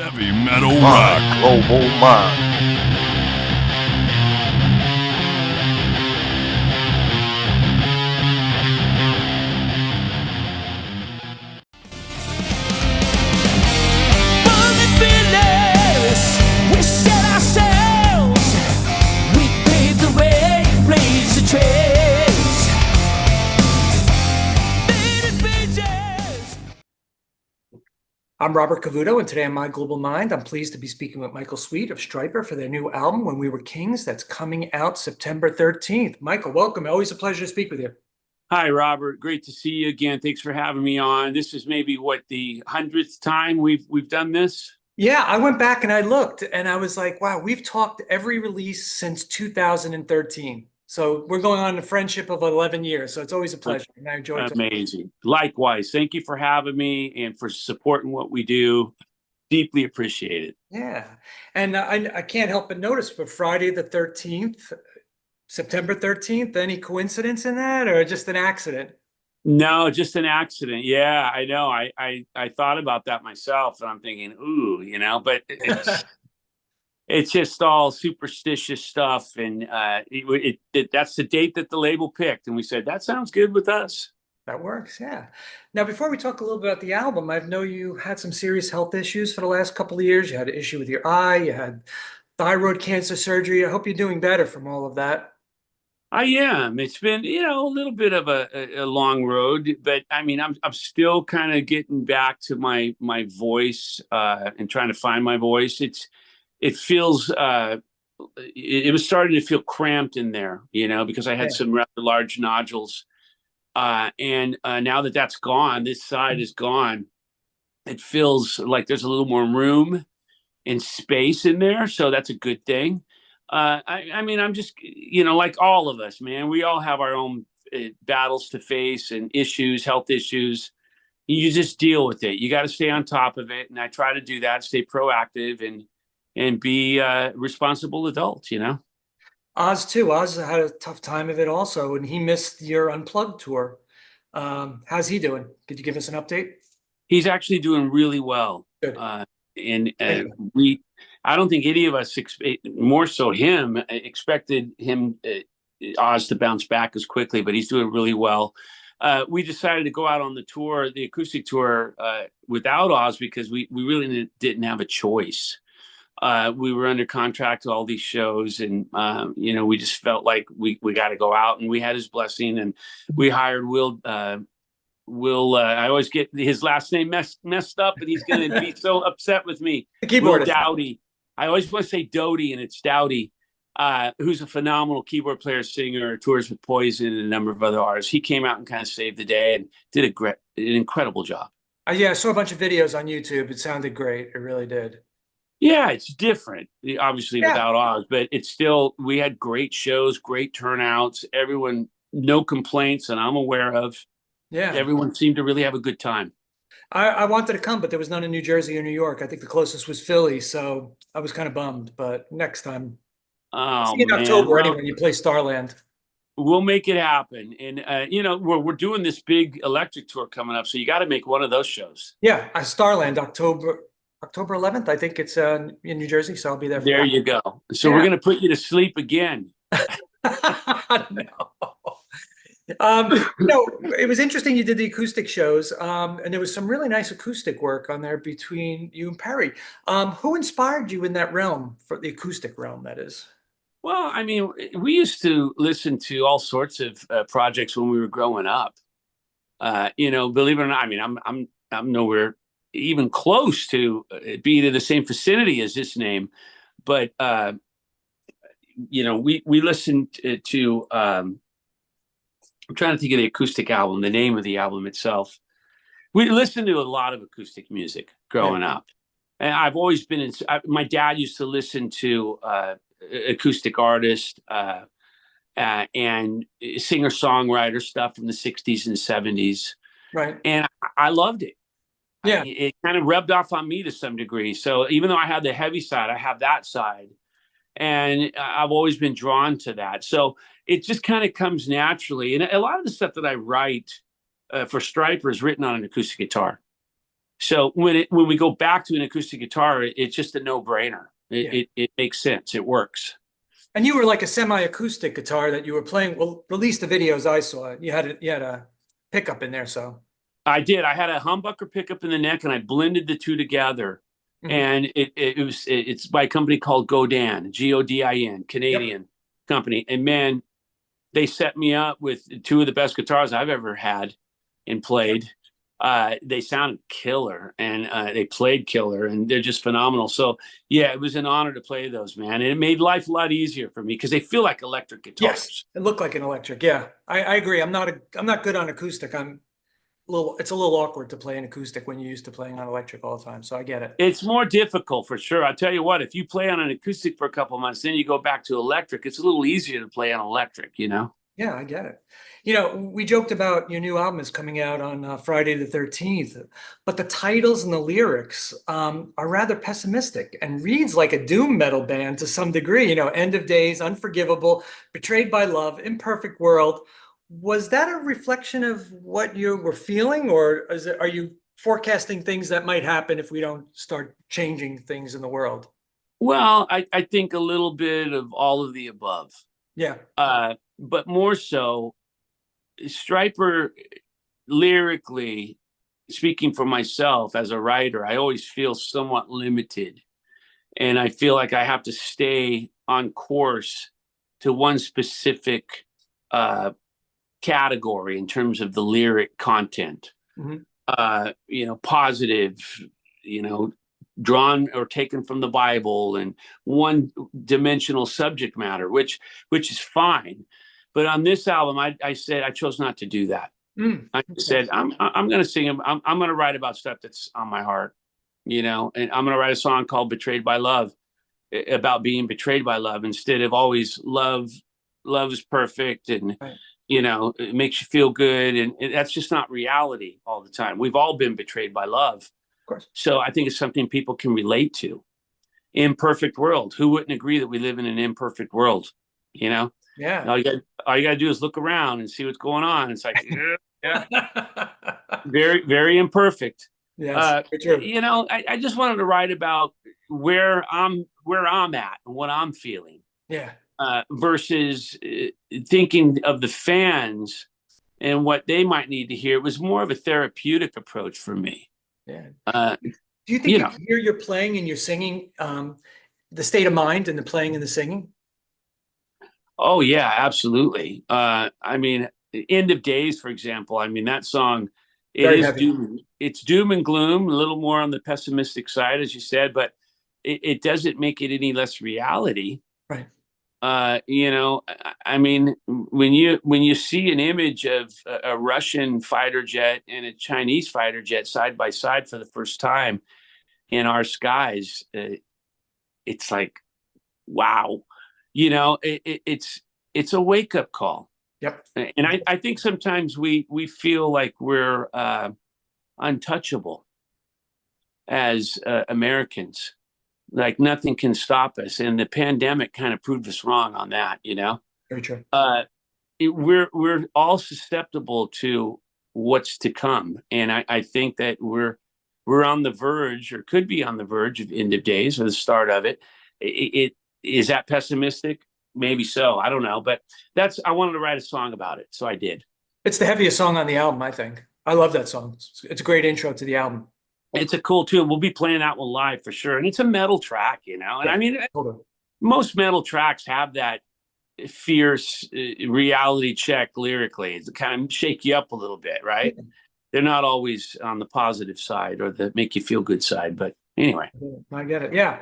Heavy metal rock. Global mind. I'm Robert Cavuto, and today on My Global Mind, I'm pleased to be speaking with Michael Sweet of Stryper for their new album, When We Were Kings, that's coming out September 13th. Michael, welcome. Always a pleasure to speak with you. Hi, Robert. Great to see you again. Thanks for having me on. This is maybe, the 100th time we've done this? Yeah, I went back and I looked, and I was like, wow, we've talked every release since 2013. So we're going on a friendship of 11 years. So it's always a pleasure. And I enjoy it. Amazing. Likewise. Thank you for having me and for supporting what we do. Deeply appreciate it. Yeah. And I can't help but notice, but Friday the 13th, September 13th, any coincidence in that or just an accident? No, just an accident. Yeah, I know. I thought about that myself, and I'm thinking, ooh, but it's just all superstitious stuff, and that's the date that the label picked, and we said that sounds good with us. That works, yeah. Now, before we talk a little bit about the album, I know you had some serious health issues for the last couple of years. You had an issue with your eye, you had thyroid cancer surgery. I hope you're doing better from all of that. I am. It's been, a little bit of a long road, but I mean, I'm still kind of getting back to my voice and trying to find my voice. It feels it was starting to feel cramped in there, because I had some rather large nodules, and now that that's gone, this side is gone. It feels like there's a little more room and space in there, so that's a good thing. I mean, I'm just, like all of us, man, we all have our own battles to face and issues, health issues. You just deal with it. You got to stay on top of it. And I try to do that, stay proactive and be responsible adults, Oz too. Oz had a tough time of it also, and he missed your Unplugged tour. How's he doing? Could you give us an update? He's actually doing really well. Good. I don't think any of us, more so him, expected him, Oz, to bounce back as quickly, but he's doing really well. We decided to go out on the tour, the acoustic tour, without Oz because we really didn't have a choice. We were under contract to all these shows, and we just felt like we got to go out, and we had his blessing, and we hired Will. I always get his last name messed up, and he's going to be so upset with me. The keyboardist. Will Dowdy. I always want to say Doty, and it's Dowdy, who's a phenomenal keyboard player, singer, tours with Poison and a number of other artists. He came out and kind of saved the day and did an incredible job. Yeah, I saw a bunch of videos on YouTube. It sounded great. It really did. Yeah, it's different, obviously, without Oz, but it's still, we had great shows, great turnouts, everyone, no complaints that I'm aware of. Yeah. Everyone seemed to really have a good time. I wanted to come, but there was none in New Jersey or New York. I think the closest was Philly, so I was kind of bummed, but next time. Oh, see in October anyway, when you play Starland. We'll make it happen. And, we're doing this big electric tour coming up, so you got to make one of those shows. Yeah, Starland, October 11th. I think it's in New Jersey, so I'll be there. There you go. So we're going to put you to sleep again. No. It was interesting you did the acoustic shows, and there was some really nice acoustic work on there between you and Perry. Who inspired you in that realm, for the acoustic realm, that is? Well, I mean, we used to listen to all sorts of projects when we were growing up. Believe it or not, I mean, I'm nowhere even close to being in the same vicinity as this name, but we listened to I'm trying to think of the acoustic album, the name of the album itself. We listened to a lot of acoustic music growing up. And I've always been my dad used to listen to acoustic artists and singer-songwriter stuff from the 60s and 70s. Right. And I loved it. Yeah. It kind of rubbed off on me to some degree. So even though I had the heavy side, I have that side. And I've always been drawn to that. So it just kind of comes naturally. And a lot of the stuff that I write for Stryper is written on an acoustic guitar. So when we go back to an acoustic guitar, it's just a no-brainer. It makes sense. It works. And you were like a semi-acoustic guitar that you were playing. Well, at least the videos I saw, you had a pickup in there. So I did. I had a humbucker pickup in the neck, and I blended the two together. And it's by a company called Godin, Godin, Canadian company. And man, they set me up with two of the best guitars I've ever had and played. They sounded killer, and they played killer, and they're just phenomenal. So yeah, it was an honor to play those, man. And it made life a lot easier for me because they feel like electric guitars. Yes, it looked like an electric. Yeah, I agree. I'm not good on acoustic. It's a little awkward to play an acoustic when you're used to playing on electric all the time. So I get it. It's more difficult for sure. I'll tell you what, if you play on an acoustic for a couple of months, then you go back to electric, it's a little easier to play on electric, you know? Yeah, I get it. You know, we joked about your new album is coming out on Friday the 13th, but the titles and the lyrics are rather pessimistic and reads like a doom metal band to some degree. You know, End of Days, Unforgivable, Betrayed by Love, Imperfect World. Was that a reflection of what you were feeling, or are you forecasting things that might happen if we don't start changing things in the world? Well, I think a little bit of all of the above. Yeah. But more so, Stryper, lyrically, speaking for myself as a writer, I always feel somewhat limited. And I feel like I have to stay on course to one specific category in terms of the lyric content. You know, positive, you know, drawn or taken from the Bible, and one dimensional subject matter, which is fine. But on this album, I said I chose not to do that. I said I'm going to sing. I'm going to write about stuff that's on my heart, you know. And I'm going to write a song called "Betrayed by Love," about being betrayed by love, instead of always love is perfect, and you know, it makes you feel good, and that's just not reality all the time. We've all been betrayed by love. Of course. So I think it's something people can relate to. Imperfect world. Who wouldn't agree that we live in an imperfect world? You know? Yeah. All you got to do is look around and see what's going on. It's like, yeah, very, very imperfect. Yes, you know, I just wanted to write about where I'm at and what I'm feeling. Yeah. Versus thinking of the fans and what they might need to hear. It was more of a therapeutic approach for me. Yeah. Do you think you hear your playing and your singing, the state of mind and the playing and the singing? Oh yeah, absolutely. I mean, End of Days, for example. I mean, that song, it's doom and gloom, a little more on the pessimistic side, as you said, but it doesn't make it any less reality. Right. You know, I mean, when you see an image of a Russian fighter jet and a Chinese fighter jet side by side for the first time in our skies, it's like, wow, you know, it's a wake up call. Yep. And I think sometimes we feel like we're untouchable as Americans. Like nothing can stop us, and the pandemic kind of proved us wrong on that. You know, very true. We're all susceptible to what's to come, and I think that we're on the verge, or could be on the verge, of End of Days, or the start of it. It is that pessimistic? Maybe so. I don't know, but I wanted to write a song about it, so I did. It's the heaviest song on the album, I think. I love that song. It's a great intro to the album. It's a cool tune. We'll be playing that one live for sure. And it's a metal track, you know. And I mean, most metal tracks have that fierce reality check lyrically. It's kind of shake you up a little bit, right? Yeah. They're not always on the positive side or the make you feel good side. But anyway. I get it. Yeah.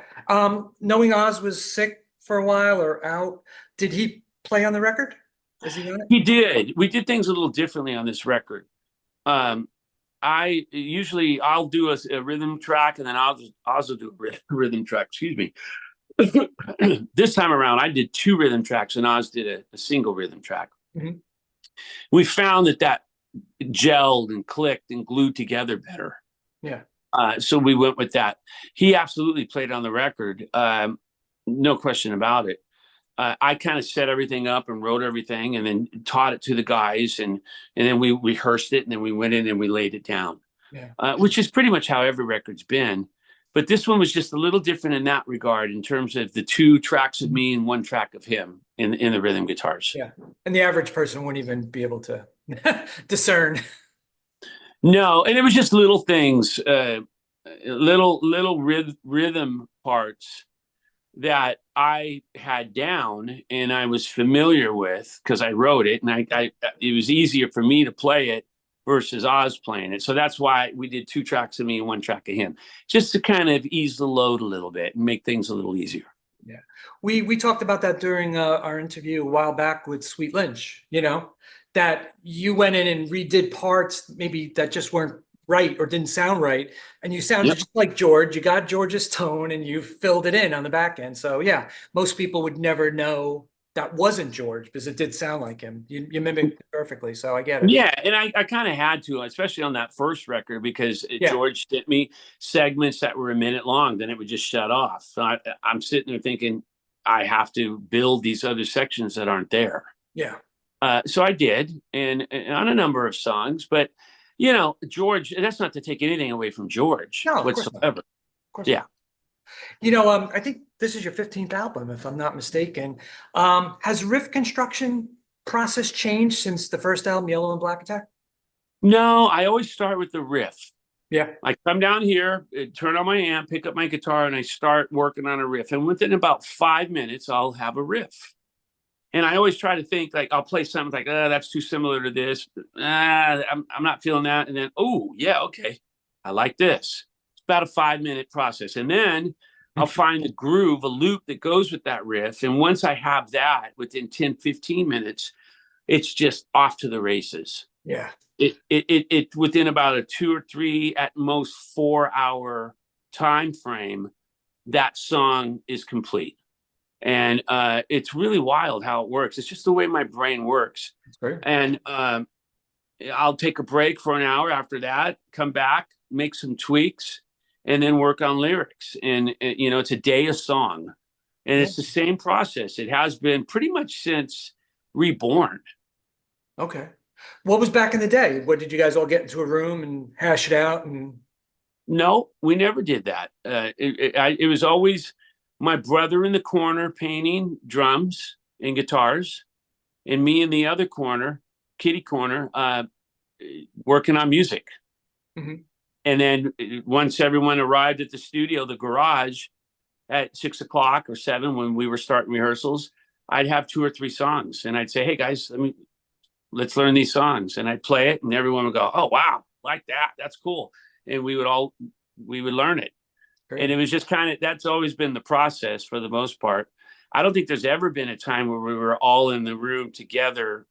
Knowing Oz was sick for a while or out, did he play on the record? Is he on it? He did. We did things a little differently on this record. I'll do a rhythm track, and then I'll also do a rhythm track. Excuse me. This time around, I did two rhythm tracks, and Oz did a single rhythm track. We found that gelled and clicked and glued together better. Yeah. So we went with that. He absolutely played on the record, no question about it. I kind of set everything up and wrote everything, and then taught it to the guys, and then we rehearsed it, and then we went in and we laid it down. Yeah. which is pretty much how every record's been. But this one was just a little different in that regard, in terms of the 2 tracks of me and 1 track of him in the rhythm guitars. Yeah. And the average person wouldn't even be able to discern. No, and it was just little things, little rhythm parts that I had down and I was familiar with because I wrote it, and I it was easier for me to play it versus Oz playing it. So that's why we did 2 tracks of me and 1 track of him, just to kind of ease the load a little bit and make things a little easier. Yeah. We talked about that during our interview a while back with Sweet Lynch, that you went in and redid parts maybe that just weren't right or didn't sound right. And you sounded just like George. You got George's tone and you filled it in on the back end. So yeah, most people would never know that wasn't George because it did sound like him. You mimicked it perfectly. So I get it. Yeah, and I kind of had to, especially on that first record, because George sent me segments that were a minute long, then it would just shut off. So I'm sitting there thinking, I have to build these other sections that aren't there. Yeah. So I did, and on a number of songs, but George, that's not to take anything away from George whatsoever. Of course yeah. Not. I think this is your 15th album, if I'm not mistaken. Has riff construction process changed since the first album, Yellow and Black Attack? No, I always start with the riff. Yeah. I come down here, turn on my amp, pick up my guitar, and I start working on a riff. And within about 5 minutes, I'll have a riff. And I always try to think, like, I'll play something like, that's too similar to this. I'm not feeling that. And then, oh, yeah, okay. I like this. It's about a 5-minute process. And then I'll find the groove, a loop that goes with that riff. And once I have that within 10, 15 minutes, it's just off to the races. Yeah. It within about a 2 or 3, at most 4-hour time frame, that song is complete. And it's really wild how it works. It's just the way my brain works. That's great. And I'll take a break for an hour after that, come back, make some tweaks, and then work on lyrics. And it's a day a song. And it's the same process. It has been pretty much since Reborn. Okay. What was back in the day? What, did you guys all get into a room and hash it out? And no, we never did that. It was always my brother in the corner painting drums and guitars, and me in the other corner, kitty corner, working on music. Mm-hmm. And then once everyone arrived at the studio, the garage, at 6 o'clock or 7, when we were starting rehearsals, I'd have 2 or 3 songs, and I'd say, "Hey guys, let's learn these songs." And I'd play it, and everyone would go, "Oh wow, like that, that's cool." And we would learn it. Great. And it was just that's always been the process for the most part. I don't think there's ever been a time where we were all in the room together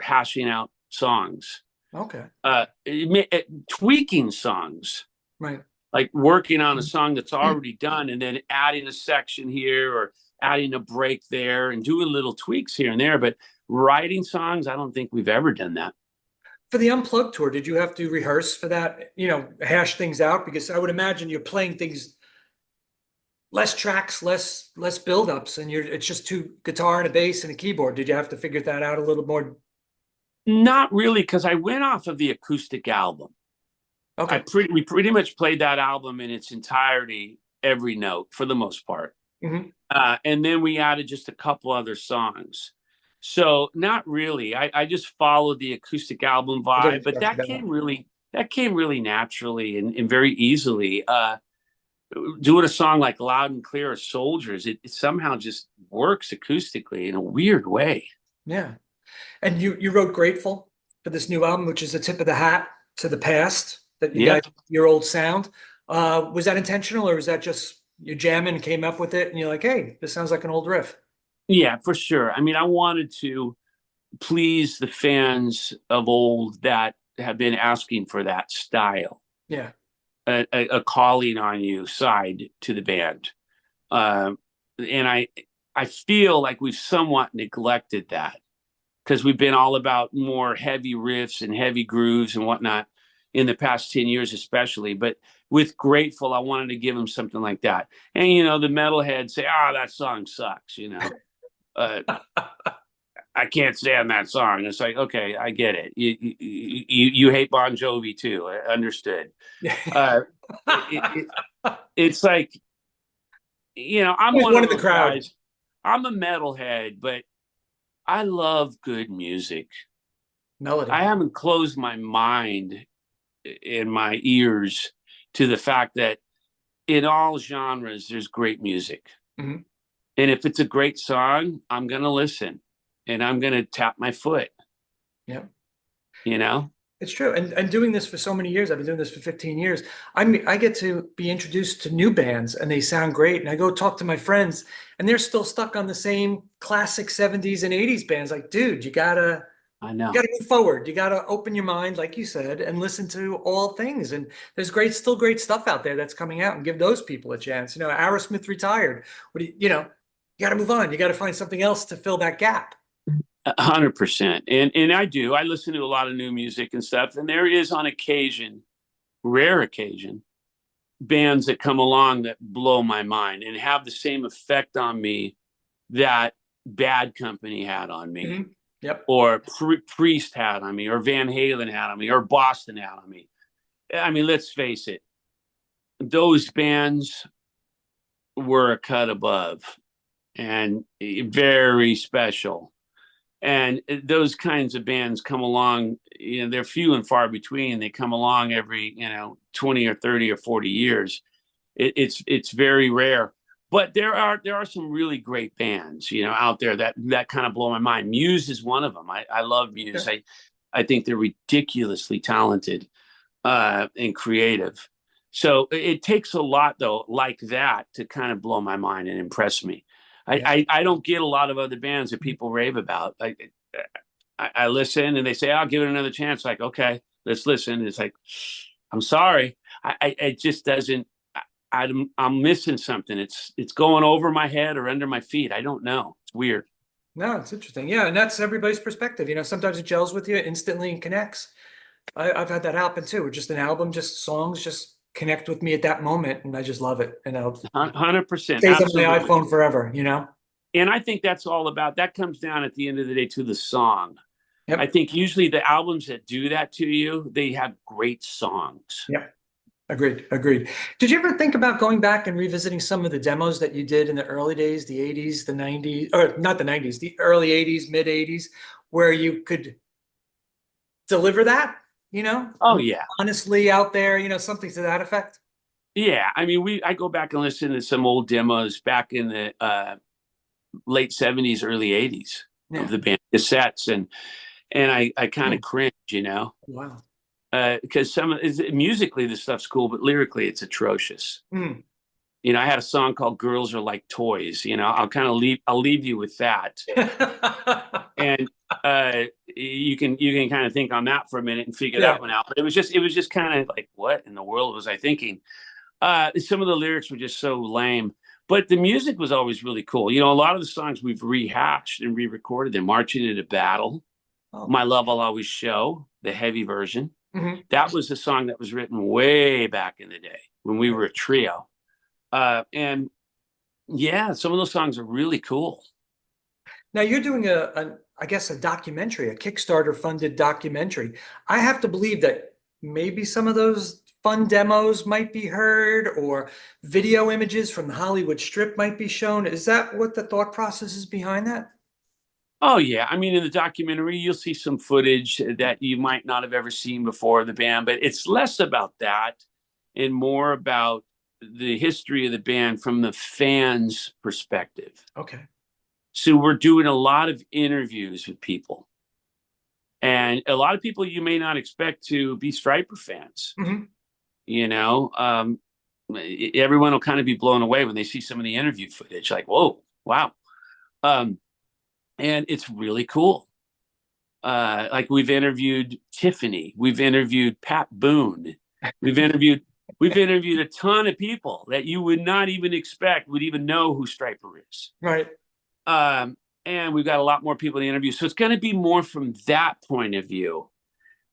hashing out songs. Okay. Tweaking songs. Right. Like working on a song that's already done and then adding a section here or adding a break there and doing little tweaks here and there. But writing songs, I don't think we've ever done that. For the Unplugged tour, did you have to rehearse for that, hash things out? Because I would imagine you're playing things, less tracks, less buildups, and it's just 2 guitar and a bass and a keyboard. Did you have to figure that out a little more? Not really, because I went off of the Acoustic album. Okay. We pretty much played that album in its entirety, every note for the most part. Mm-hmm. And then we added just a couple other songs. So not really. I just followed the Acoustic album vibe, but that came really naturally and very easily. Doing a song like Loud and Clear or Soldiers, it somehow just works acoustically in a weird way. Yeah. And you wrote Grateful for this new album, which is a tip of the hat to the past, that you guys, your old sound. Was that intentional, or was that just you jamming and came up with it and you're like, hey, this sounds like an old riff? Yeah, for sure. I mean, I wanted to please the fans of old that have been asking for that style. Yeah. A calling on you side to the band. And I feel like we've somewhat neglected that, because we've been all about more heavy riffs and heavy grooves and whatnot in the past 10 years, especially. But with Grateful, I wanted to give them something like that. And, the metalheads say, that song sucks, I can't stand that song. It's like, okay, I get it. You hate Bon Jovi too. I understood. Uh, it, it's like, I'm Always one one of in the those crowd. guys. I'm a metalhead, but I love good music. Melody. I haven't closed my mind and my ears to the fact that in all genres, there's great music. Mhm. And if it's a great song, I'm going to listen and I'm going to tap my foot, Yeah. you know? It's true. And doing this for so many years, I've been doing this for 15 years. I get to be introduced to new bands and they sound great. And I go talk to my friends and they're still stuck on the same classic 70s and 80s bands. Like, dude, I you know. gotta move forward. You gotta open your mind, like you said, and listen to all things. And there's still great stuff out there that's coming out and give those people a chance. Aerosmith retired. You gotta move on. You gotta find something else to fill that gap. 100%. And I do. I listen to a lot of new music and stuff. And there is on occasion, rare occasion, bands that come along that blow my mind and have the same effect on me that Bad Company had on me, Mhm. Yep. or Priest had on me, or Van Halen had on me, or Boston had on me. I mean, let's face it, those bands were a cut above and very special. And those kinds of bands come along, they're few and far between. They come along every, 20 or 30 or 40 years. It's very rare. But there are some really great bands, out there that kind of blow my mind. Muse is one of them. I love Muse. Yeah. I think they're ridiculously talented and creative. So it takes a lot though, like that, to kind of blow my mind and impress me. Yeah. I don't get a lot of other bands that people rave about. I listen and they say, I'll give it another chance. Like, okay, let's listen. It's like, I'm sorry. It just doesn't, I'm missing something. It's going over my head or under my feet. I don't know. It's weird. No, it's interesting. Yeah, and that's everybody's perspective. Sometimes it gels with you instantly and connects. I've had that happen too. Just an album, just songs, just connect with me at that moment, and I just love it. And it 100%. stays on my Absolutely. iPhone forever. And I think that's all about, that comes down at the end of the day to the song. I Yep. think usually the albums that do that to you, they have great songs. Yep. Agreed. Agreed. Did you ever think about going back and revisiting some of the demos that you did in the early days, the 80s, the 90s, or not the 90s, the early 80s, mid 80s, where you could deliver that, Oh yeah. honestly out there, something to that effect? Yeah. I mean, I go back and listen to some old demos back in the late 70s, early 80s of Yeah. the band cassettes. And I kind of cringe. Wow. Because musically the stuff's cool, but lyrically it's atrocious. Mm. I had a song called "Girls Are Like Toys." I'll leave you with that, and you can kind of think on that for a minute and figure Yeah. that one out. But it was just kind of like, what in the world was I thinking? Some of the lyrics were just so lame, but the music was always really cool. A lot of the songs we've rehashed and re-recorded. Them "Marching into Battle," Oh. "My Love I'll Always Show," the heavy version. Mhm. That was a song that was written way back in the day when we were a trio. And yeah, some of those songs are really cool. Now you're doing I guess a documentary, a Kickstarter funded documentary. I have to believe that maybe some of those fun demos might be heard or video images from the Hollywood Strip might be shown. Is that what the thought process is behind that? Oh yeah, I mean in the documentary you'll see some footage that you might not have ever seen before of the band, but it's less about that and more about the history of the band from the fans' perspective. Okay. So we're doing a lot of interviews with people. And a lot of people you may not expect to be Stryper fans. Mhm. Everyone will kind of be blown away when they see some of the interview footage, like, whoa, wow. And it's really cool. Like we've interviewed Tiffany, we've interviewed Pat Boone, we've interviewed a ton of people that you would not even expect would even know who Stryper is. Right. And we've got a lot more people to interview. So it's going to be more from that point of view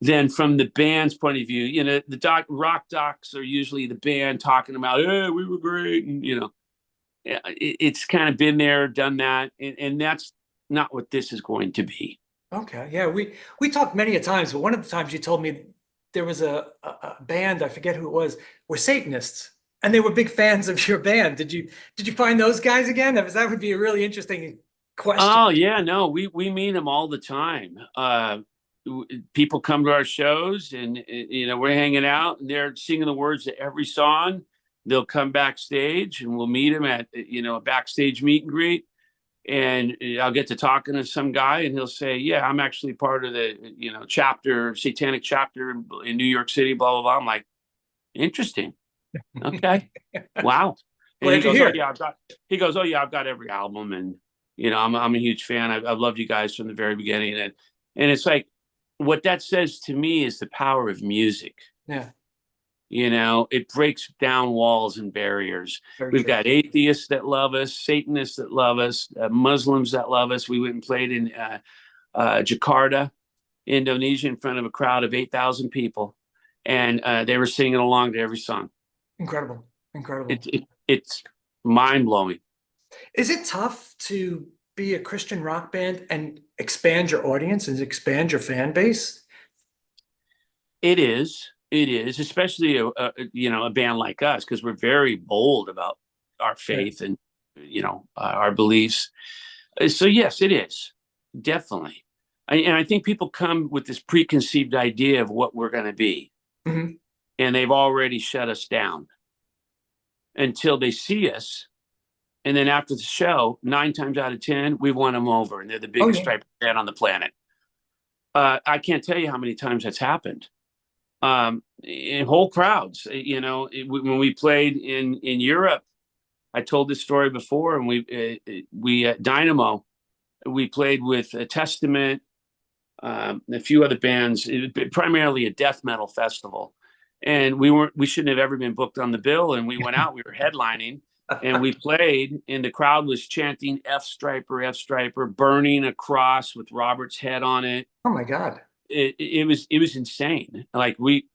than from the band's point of view. The rock docs are usually the band talking about, hey, we were great. And, it's kind of been there, done that. And that's not what this is going to be. Okay. Yeah, we talked many a times, but one of the times you told me there was a band, I forget who it was, were Satanists, and they were big fans of your band. Did you find those guys again? That would be a really interesting question. Oh yeah, no, we meet them all the time. People come to our shows, and we're hanging out, and they're singing the words to every song. They'll come backstage, and we'll meet them at a backstage meet and greet, and I'll get to talking to some guy, and he'll say, "Yeah, I'm actually part of the satanic chapter in New York City." Blah blah blah. I'm like, interesting. Okay, wow. And Glad to hear. He goes, "Oh yeah, I've got every album, and I'm a huge fan. I've loved you guys from the very beginning." And it's like, what that says to me is the power of music. Yeah. It breaks down walls and barriers. Very We've true. got atheists that love us, Satanists that love us, Muslims that love us. We went and played in Jakarta, Indonesia, in front of a crowd of 8,000 people, and they were singing along to every song. Incredible. Incredible. It's mind blowing. Is it tough to be a Christian rock band and expand your audience and expand your fan base? It is. It is, especially a band like us, because we're very bold about our faith and our beliefs. So yes, it is definitely, and I think people come with this preconceived idea of what we're going to be, Mm-hmm. and they've already shut us down until they see us. And then after the show, 9 times out of 10, we've won them over, and they're the biggest Stryper band on the planet. I can't tell you how many times that's happened. In whole crowds, when we played in Europe, I told this story before, and we at Dynamo, we played with a Testament, a few other bands, primarily a death metal festival, and we shouldn't have ever been booked on the bill. And we went out, we were headlining, and we played, and the crowd was chanting F Stryper, F Stryper, burning a cross with Robert's head on it. Oh my God. It was insane. Like we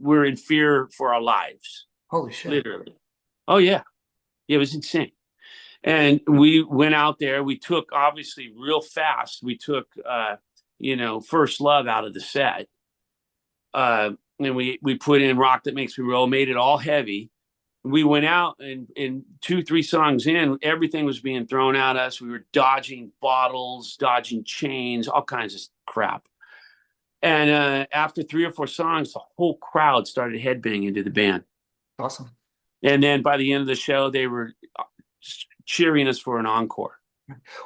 were in fear for our lives. Holy shit. Literally. Oh yeah. It was insane. And we went out there, we took, obviously real fast, we took First Love out of the set. And we put in Rock That Makes Me Roll, made it all heavy. We went out, and 2-3 songs in, everything was being thrown at us. We were dodging bottles, dodging chains, all kinds of crap. And after 3 or 4 songs, the whole crowd started headbanging to the band. Awesome. And then by the end of the show, they were cheering us for an encore.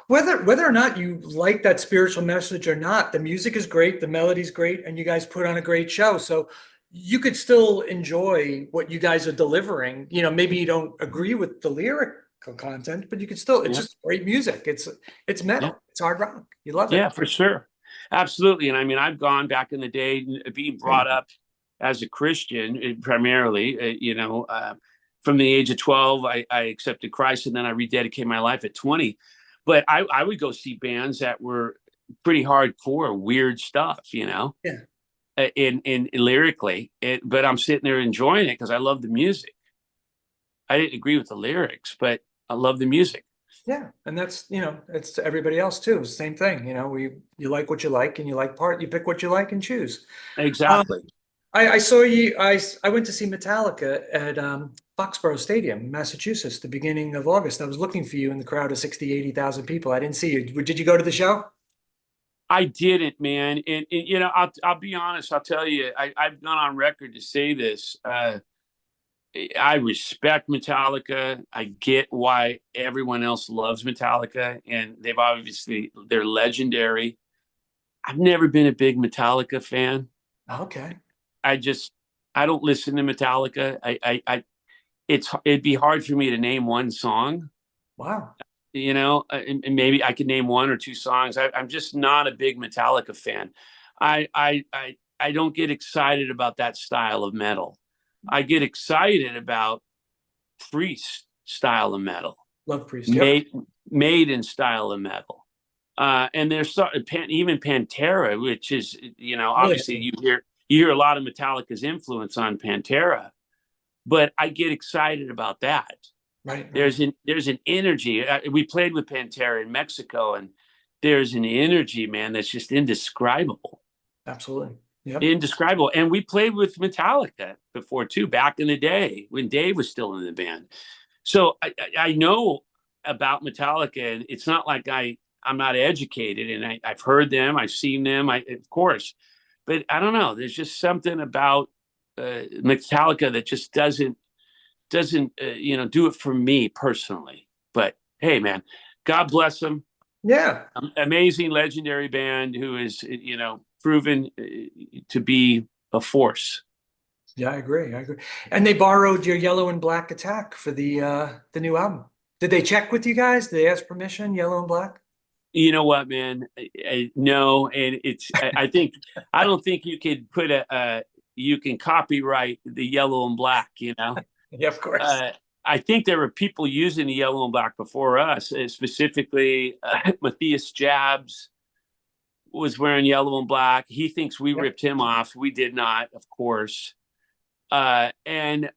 Whether or not you like that spiritual message or not, the music is great, the melody's great, and you guys put on a great show. So you could still enjoy what you guys are delivering. Maybe you don't agree with the lyrical content, but you could still, it's just great music. It's metal. It's hard rock. You love it. Yeah, for sure. Absolutely. And I mean, I've gone back in the day being brought up as a Christian, primarily, from the age of 12, I accepted Christ, and then I rededicated my life at 20. But I would go see bands that were pretty hardcore, weird stuff, Yeah. in lyrically. But I'm sitting there enjoying it because I love the music. I didn't agree with the lyrics, but I love the music. Yeah, and that's it's to everybody else too. It's the same thing. You like what you like, and you pick what you like and choose. Exactly. I saw you. I went to see Metallica at Foxborough Stadium, Massachusetts, the beginning of August. I was looking for you in the crowd of 60,000-80,000 people. I didn't see you. Did you go to the show? I didn't, man. And I'll be honest. I'll tell you, I've gone on record to say this. I respect Metallica. I get why everyone else loves Metallica, and they're legendary. I've never been a big Metallica fan. Okay. I don't listen to Metallica. It'd be hard for me to name one song. Wow. And maybe I could name 1 or 2 songs. I'm just not a big Metallica fan. I don't get excited about that style of metal. I get excited about Priest style of metal. Love Priest. Yep. Maiden style of metal. And there's even Pantera, which is, obviously you hear a lot of Metallica's influence on Pantera, but I get excited about that. Right. There's an energy. We played with Pantera in Mexico, and there's an energy, man, that's just indescribable. Absolutely. Yep. Indescribable. And we played with Metallica before too, back in the day when Dave was still in the band. So I know about Metallica, and it's not like I'm not educated, and I've heard them, I've seen them, of course, but I don't know. There's just something about Metallica that just doesn't do it for me personally. But hey, man, God bless them. Yeah. Amazing, legendary band who is proven to be a force. Yeah, I agree. And they borrowed your Yellow and Black Attack for the new album. Did they check with you guys? Did they ask permission, Yellow and Black? You know what, man? No, and I don't think you could put you can copyright the Yellow and Black. Yeah, of course. I think there were people using the Yellow and Black before us, specifically Matthias Jabs was wearing Yellow and Black. He thinks we ripped him off. We did not, of course. And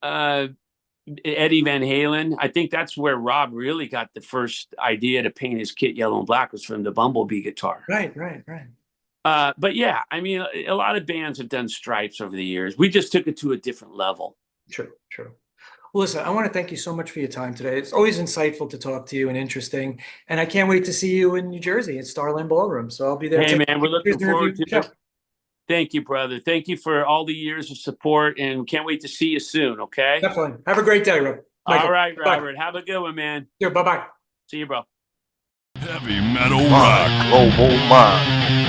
Eddie Van Halen, I think that's where Rob really got the first idea to paint his kit yellow and black, was from the Bumblebee guitar. Right. But yeah, I mean, a lot of bands have done stripes over the years. We just took it to a different level. True. Well, listen, I want to thank you so much for your time today. It's always insightful to talk to you and interesting. And I can't wait to see you in New Jersey at Starland Ballroom. So I'll be there. Hey, man, we're looking forward to it. Thank you, brother. Thank you for all the years of support, and can't wait to see you soon, okay? Definitely. Have a great day, Rob. Michael. All right, Robert. Bye. Have a good one, man. Yeah, bye-bye. See you, bro. Heavy metal rock. Global mind.